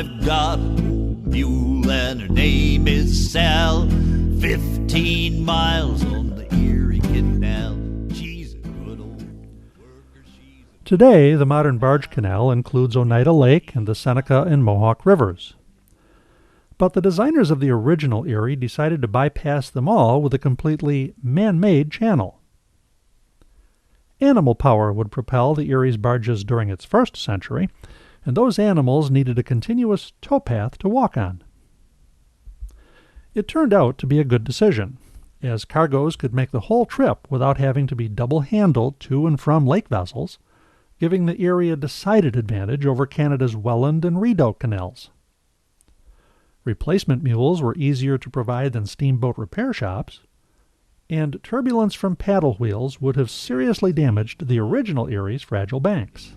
I've got a mule and her name is Sal. 15 miles on the Erie Canal. She's a good old worker. Today, the modern barge canal includes Oneida Lake and the Seneca and Mohawk rivers. But the designers of the original Erie decided to bypass them all with a completely man-made channel. Animal power would propel the Erie's barges during its first century, and those animals needed a continuous towpath to walk on. It turned out to be a good decision, as cargoes could make the whole trip without having to be double-handled to and from lake vessels, giving the Erie a decided advantage over Canada's Welland and Rideau canals. Replacement mules were easier to provide than steamboat repair shops, and turbulence from paddle wheels would have seriously damaged the original Erie's fragile banks.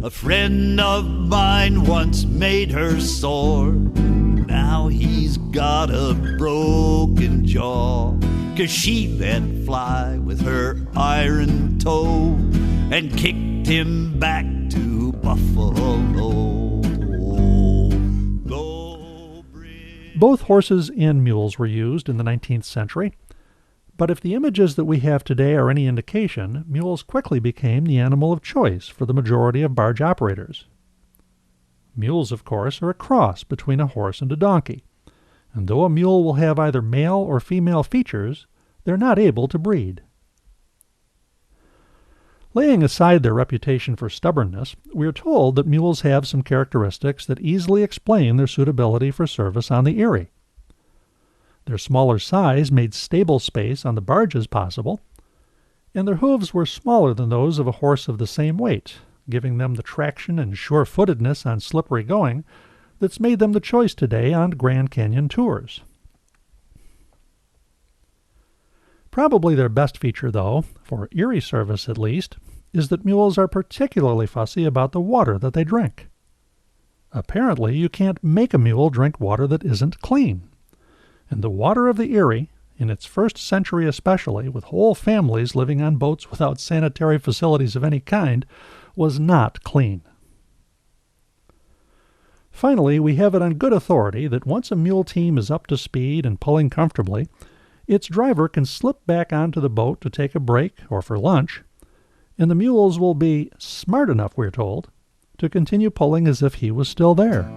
A friend of mine once made her sore. Now he's got a broken jaw, 'cause she let fly with her iron toe and kicked him back to Buffalo. Both horses and mules were used in the 19th century, but if the images that we have today are any indication, mules quickly became the animal of choice for the majority of barge operators. Mules, of course, are a cross between a horse and a donkey, and though a mule will have either male or female features, they're not able to breed. Laying aside their reputation for stubbornness, we are told that mules have some characteristics that easily explain their suitability for service on the Erie. Their smaller size made stable space on the barges possible, and their hooves were smaller than those of a horse of the same weight, giving them the traction and sure-footedness on slippery going that's made them the choice today on Grand Canyon tours. Probably their best feature, though, for Erie service at least, is that mules are particularly fussy about the water that they drink. Apparently, you can't make a mule drink water that isn't clean. And the water of the Erie, in its first century especially, with whole families living on boats without sanitary facilities of any kind, was not clean. Finally, we have it on good authority that once a mule team is up to speed and pulling comfortably, its driver can slip back onto the boat to take a break or for lunch, and the mules will be smart enough, we're told, to continue pulling as if he was still there.